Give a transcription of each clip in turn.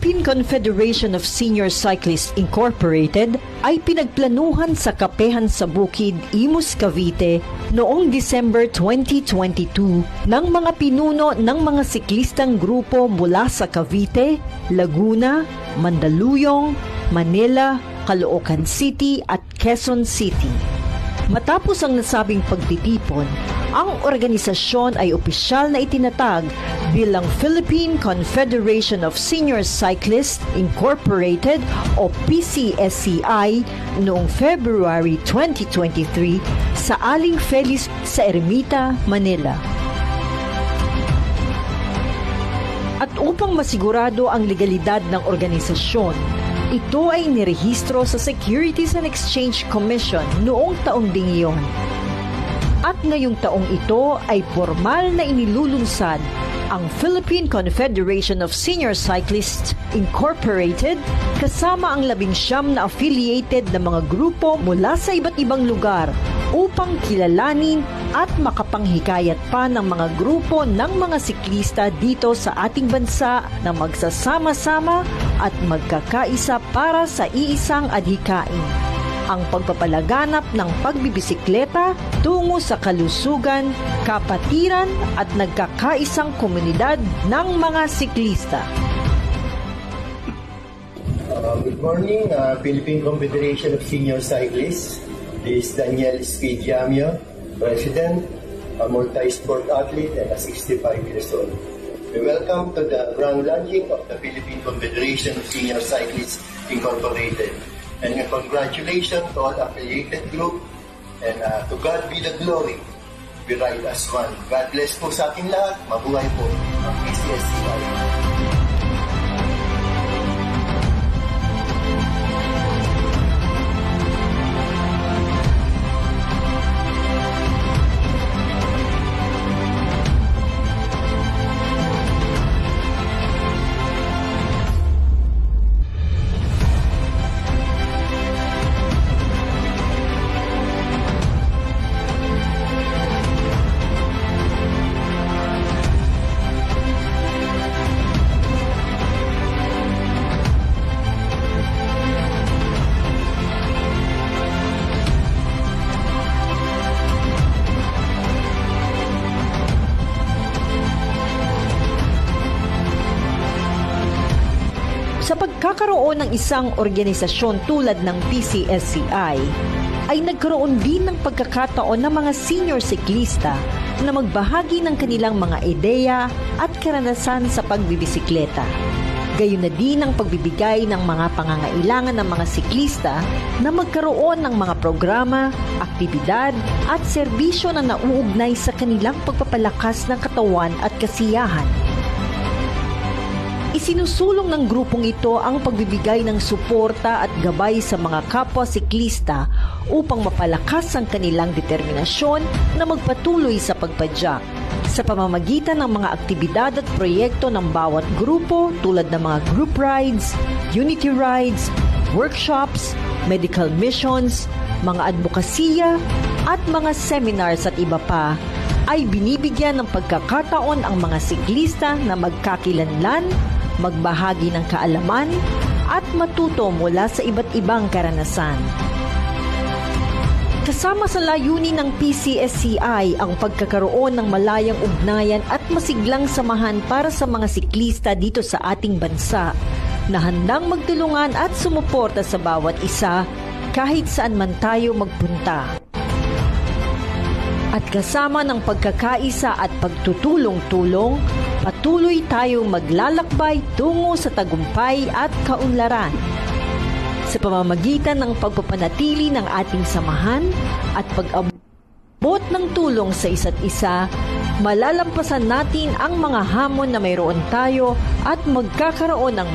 Philippine Confederation of Senior Cyclists Incorporated ay pinagplanuhan sa Kapehan sa Bukid, Imus, Cavite noong December 2022 ng mga pinuno ng mga siklistang grupo mula sa Cavite, Laguna, Mandaluyong, Manila, Caloocan City at Quezon City. Matapos ang nasabing pagtitipon, ang organisasyon ay opisyal na itinatag bilang Philippine Confederation of Senior Cyclists Incorporated o PCSCI noong February 2023 sa Aling Feliz sa Ermita, Manila. At upang masigurado ang legalidad ng organisasyon, ito ay nirehistro sa Securities and Exchange Commission noong taong ding iyon. At ngayong taong ito ay formal na inilulunsad ang Philippine Confederation of Senior Cyclists Incorporated kasama ang 19 na affiliated na mga grupo mula sa iba't ibang lugar upang kilalanin at makapanghikayat pa ng mga grupo ng mga siklista dito sa ating bansa na magsasama-sama at magkakaisa para sa iisang adhikain, ang pagpapalaganap ng pagbibisikleta tungo sa kalusugan, kapatiran at nagkakaisang komunidad ng mga siklista. Good morning, Philippine Confederation of Senior Cyclists. This is Daniel Espidiamio, President, a multi-sport athlete and a 65 years old. We welcome to the grand launching of the Philippine Confederation of Senior Cyclists Incorporated. And congratulations to all affiliated group and to God be the glory. We ride as one. God bless po sa ating lahat. Mabuhay po ang PCSCI. Sa pagkakaroon ng isang organisasyon tulad ng PCSCI, ay nagkaroon din ng pagkakataon ng mga senior siklista na magbahagi ng kanilang mga ideya at karanasan sa pagbibisikleta. Gayon na din ang pagbibigay ng mga pangangailangan ng mga siklista na magkaroon ng mga programa, aktibidad at serbisyo na nauugnay sa kanilang pagpapalakas ng katawan at kasiyahan. Isinusulong ng grupong ito ang pagbibigay ng suporta at gabay sa mga kapwa siklista upang mapalakas ang kanilang determinasyon na magpatuloy sa pagpadyak sa pamamagitan ng mga aktibidad at proyekto ng bawat grupo tulad ng mga group rides, unity rides, workshops, medical missions, mga advokasya at mga seminars at iba pa, ay binibigyan ng pagkakataon ang mga siklista na magkakilanlan, magbahagi ng kaalaman at matuto mula sa iba't ibang karanasan. Kasama sa layunin ng PCSCI ang pagkakaroon ng malayang ugnayan at masiglang samahan para sa mga siklista dito sa ating bansa na handang magtulungan at sumuporta sa bawat isa kahit saan man tayo magpunta. At kasama ng pagkakaisa at pagtutulong-tulong, patuloy tayong maglalakbay tungo sa tagumpay at kaunlaran. Sa pamamagitan ng pagpapanatili ng ating samahan at pag-abot ng tulong sa isa't isa, malalampasan natin ang mga hamon na mayroon tayo at magkakaroon ng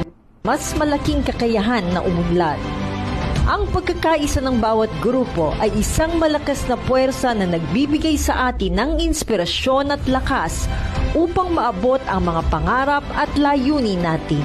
mas malaking kakayahan na umunlad. Ang pagkakaisa ng bawat grupo ay isang malakas na puwersa na nagbibigay sa atin ng inspirasyon at lakas upang maabot ang mga pangarap at layunin natin.